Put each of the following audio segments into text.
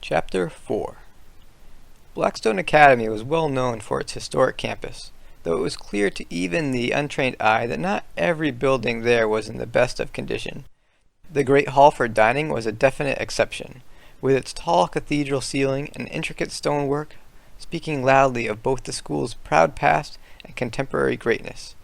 Chapter 4. Blackstone Academy was well known for its historic campus, though it was clear to even the untrained eye that not every building there was in the best of condition. The great hall for dining was a definite exception, with its tall cathedral ceiling and intricate stonework, speaking loudly of both the school's proud past and contemporary greatness.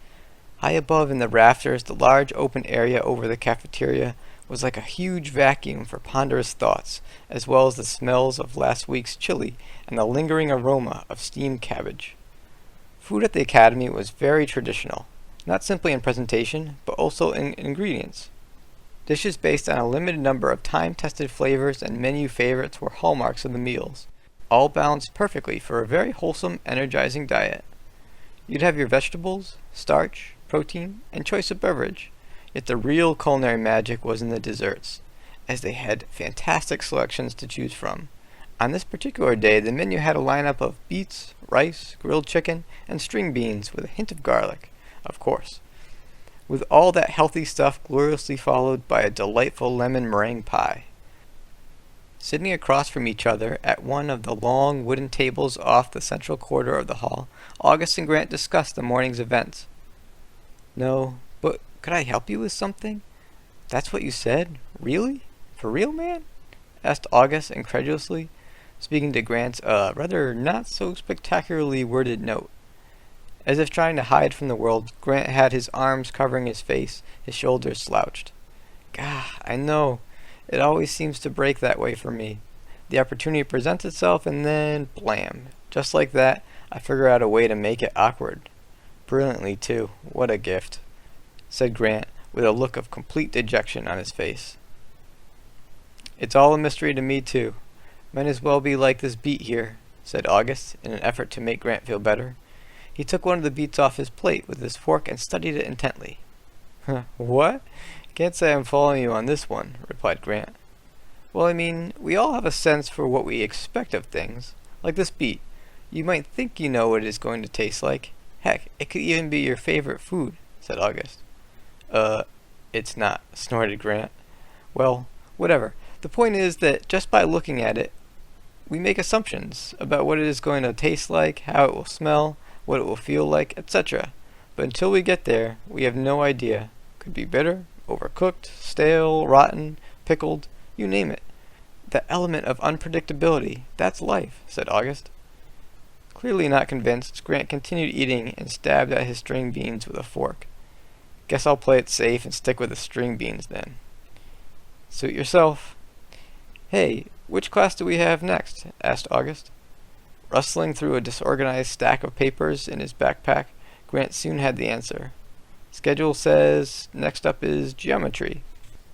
High above in the rafters, the large open area over the cafeteria was like a huge vacuum for ponderous thoughts, as well as the smells of last week's chili and the lingering aroma of steamed cabbage. Food at the academy was very traditional, not simply in presentation, but also in ingredients. Dishes based on a limited number of time-tested flavors and menu favorites were hallmarks of the meals, all balanced perfectly for a very wholesome, energizing diet. You'd have your vegetables, starch, protein, and choice of beverage. Yet the real culinary magic was in the desserts, as they had fantastic selections to choose from. On this particular day, the menu had a lineup of beets, rice, grilled chicken, and string beans with a hint of garlic, of course, with all that healthy stuff gloriously followed by a delightful lemon meringue pie. Sitting across from each other at one of the long wooden tables off the central quarter of the hall, August and Grant discussed the morning's events. "No, but could I help you with something? That's what you said? Really? For real, man?" asked August incredulously, speaking to Grant's rather not so spectacularly worded note. As if trying to hide from the world, Grant had his arms covering his face, his shoulders slouched. "Gah, I know. It always seems to break that way for me. The opportunity presents itself and then, blam. Just like that, I figure out a way to make it awkward. Brilliantly, too. What a gift," said Grant, with a look of complete dejection on his face. "It's all a mystery to me, too. Might as well be like this beet here," said August, in an effort to make Grant feel better. He took one of the beets off his plate with his fork and studied it intently. "What? Can't say I'm following you on this one," replied Grant. "Well, I mean, we all have a sense for what we expect of things. Like this beet. You might think you know what it is going to taste like. Heck, it could even be your favorite food," said August. It's not," snorted Grant. "Well, whatever. The point is that just by looking at it, we make assumptions about what it is going to taste like, how it will smell, what it will feel like, etc. But until we get there, we have no idea. Could be bitter, overcooked, stale, rotten, pickled, you name it. The element of unpredictability, that's life," said August. Clearly not convinced, Grant continued eating and stabbed at his string beans with a fork. "Guess I'll play it safe and stick with the string beans then." "Suit yourself." "Hey, which class do we have next?" asked August. Rustling through a disorganized stack of papers in his backpack, Grant soon had the answer. "Schedule says next up is geometry,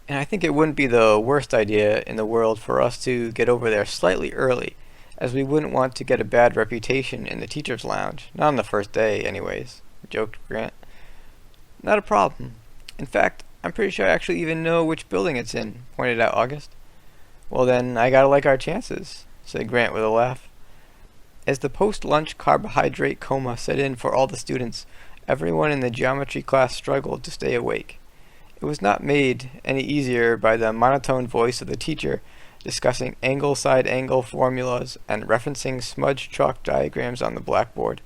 and I think it wouldn't be the worst idea in the world for us to get over there slightly early, as we wouldn't want to get a bad reputation in the teacher's lounge, not on the first day anyways," joked Grant. "Not a problem. In fact, I'm pretty sure I actually even know which building it's in," pointed out August. "Well then, I gotta like our chances," said Grant with a laugh. As the post-lunch carbohydrate coma set in for all the students, everyone in the geometry class struggled to stay awake. It was not made any easier by the monotone voice of the teacher discussing angle-side-angle formulas and referencing smudged chalk diagrams on the blackboard.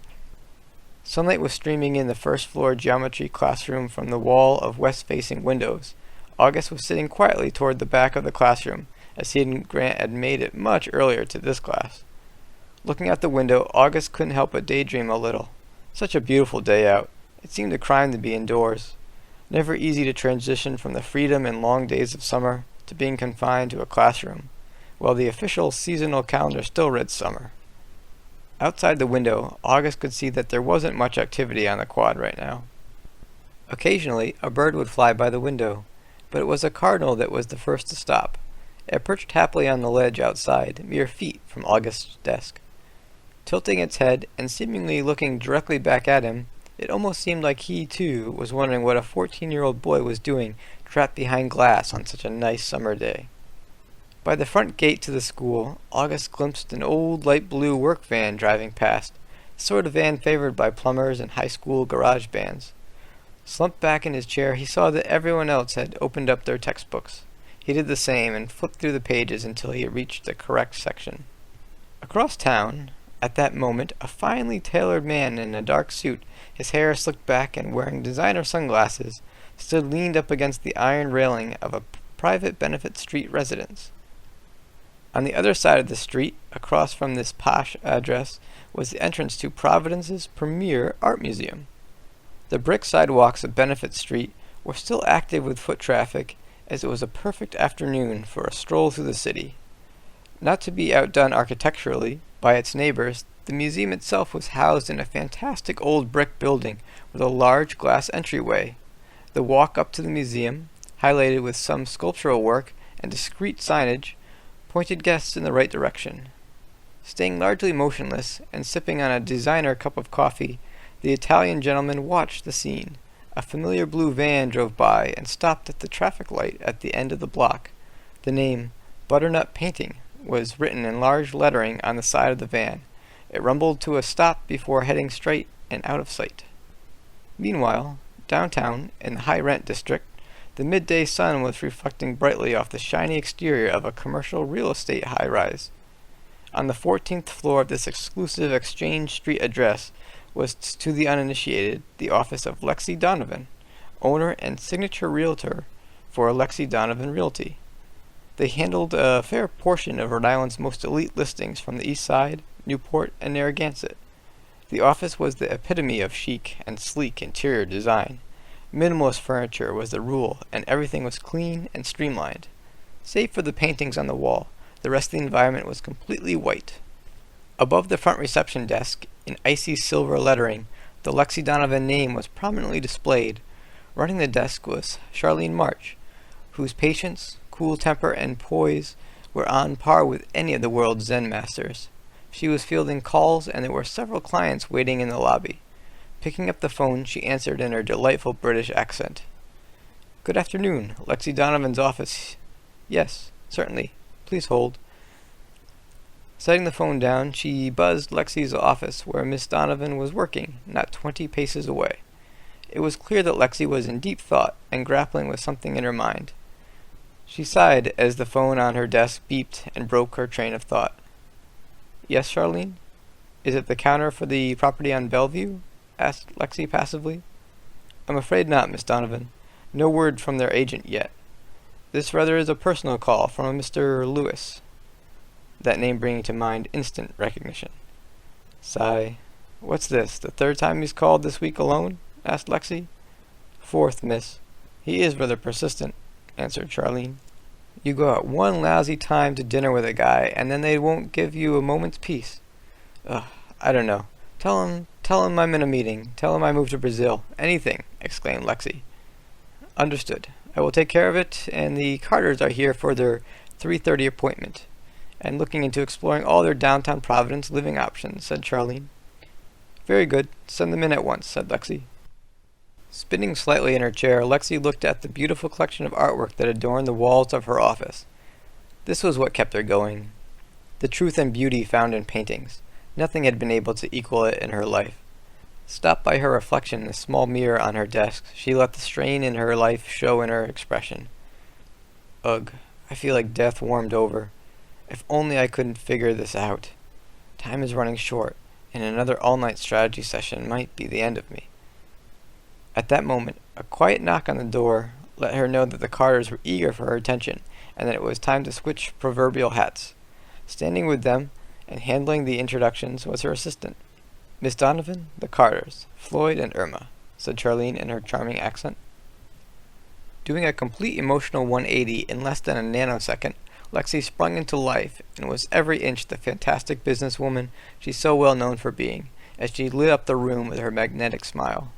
Sunlight was streaming in the first-floor geometry classroom from the wall of west-facing windows. August was sitting quietly toward the back of the classroom, as he and Grant had made it much earlier to this class. Looking out the window, August couldn't help but daydream a little. Such a beautiful day out. It seemed a crime to be indoors. Never easy to transition from the freedom and long days of summer to being confined to a classroom, while the official seasonal calendar still read summer. Outside the window, August could see that there wasn't much activity on the quad right now. Occasionally, a bird would fly by the window, but it was a cardinal that was the first to stop. It perched happily on the ledge outside, mere feet from August's desk. Tilting its head and seemingly looking directly back at him, it almost seemed like he, too, was wondering what a 14-year-old boy was doing trapped behind glass on such a nice summer day. By the front gate to the school, August glimpsed an old light blue work van driving past, the sort of van favored by plumbers and high school garage bands. Slumped back in his chair, he saw that everyone else had opened up their textbooks. He did the same and flipped through the pages until he reached the correct section. Across town, at that moment, a finely tailored man in a dark suit, his hair slicked back and wearing designer sunglasses, stood leaned up against the iron railing of a private Benefit Street residence. On the other side of the street, across from this posh address, was the entrance to Providence's premier art museum. The brick sidewalks of Benefit Street were still active with foot traffic, as it was a perfect afternoon for a stroll through the city. Not to be outdone architecturally by its neighbors, the museum itself was housed in a fantastic old brick building with a large glass entryway. The walk up to the museum, highlighted with some sculptural work and discreet signage, pointed guests in the right direction. Staying largely motionless and sipping on a designer cup of coffee, the Italian gentleman watched the scene. A familiar blue van drove by and stopped at the traffic light at the end of the block. The name, Butternut Painting, was written in large lettering on the side of the van. It rumbled to a stop before heading straight and out of sight. Meanwhile, downtown, in the high-rent district, the midday sun was reflecting brightly off the shiny exterior of a commercial real estate high-rise. On the 14th floor of this exclusive Exchange Street address was, to the uninitiated, the office of Lexi Donovan, owner and signature realtor for Lexi Donovan Realty. They handled a fair portion of Rhode Island's most elite listings from the East Side, Newport, and Narragansett. The office was the epitome of chic and sleek interior design. Minimalist furniture was the rule, and everything was clean and streamlined. Save for the paintings on the wall, the rest of the environment was completely white. Above the front reception desk, in icy silver lettering, the Lexi Donovan name was prominently displayed. Running the desk was Charlene March, whose patience, cool temper, and poise were on par with any of the world's Zen masters. She was fielding calls, and there were several clients waiting in the lobby. Picking up the phone, she answered in her delightful British accent. "Good afternoon, Lexi Donovan's office." "Yes, certainly. Please hold." Setting the phone down, she buzzed Lexi's office, where Miss Donovan was working, not 20 paces away. It was clear that Lexi was in deep thought and grappling with something in her mind. She sighed as the phone on her desk beeped and broke her train of thought. "Yes, Charlene? Is it the counter for the property on Bellevue?" asked Lexi passively. "I'm afraid not, Miss Donovan. No word from their agent yet. This rather is a personal call from a Mr. Lewis," that name bringing to mind instant recognition. Sigh. "What's this, the third time he's called this week alone?" asked Lexi. "Fourth, miss. He is rather persistent," answered Charlene. "You go out one lousy time to dinner with a guy, and then they won't give you a moment's peace. Ugh, I don't know. Tell him I'm in a meeting. Tell him I moved to Brazil. Anything," exclaimed Lexi. "Understood. I will take care of it, and the Carters are here for their 3:30 appointment, and looking into exploring all their downtown Providence living options," said Charlene. "Very good. Send them in at once," said Lexi. Spinning slightly in her chair, Lexi looked at the beautiful collection of artwork that adorned the walls of her office. This was what kept her going. The truth and beauty found in paintings. Nothing had been able to equal it in her life. Stopped by her reflection in the small mirror on her desk, she let the strain in her life show in her expression. "Ugh, I feel like death warmed over. If only I couldn't figure this out. Time is running short, and another all-night strategy session might be the end of me." At that moment, a quiet knock on the door let her know that the Carters were eager for her attention, and that it was time to switch proverbial hats. Standing with them, and handling the introductions, was her assistant. "Miss Donovan, the Carters, Floyd and Irma," said Charlene in her charming accent. Doing a complete emotional 180 in less than a nanosecond, Lexi sprung into life and was every inch the fantastic businesswoman she's so well known for being, as she lit up the room with her magnetic smile.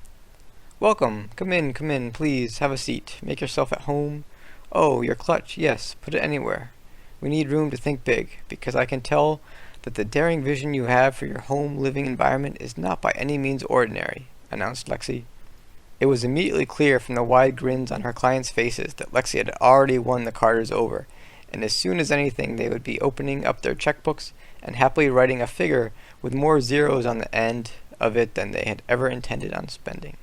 "Welcome. Come in, please. Have a seat. Make yourself at home. Oh, your clutch. Yes, put it anywhere. We need room to think big, because I can tell that the daring vision you have for your home living environment is not by any means ordinary," announced Lexi. It was immediately clear from the wide grins on her clients' faces that Lexi had already won the Carters over, and as soon as anything they would be opening up their checkbooks and happily writing a figure with more zeros on the end of it than they had ever intended on spending.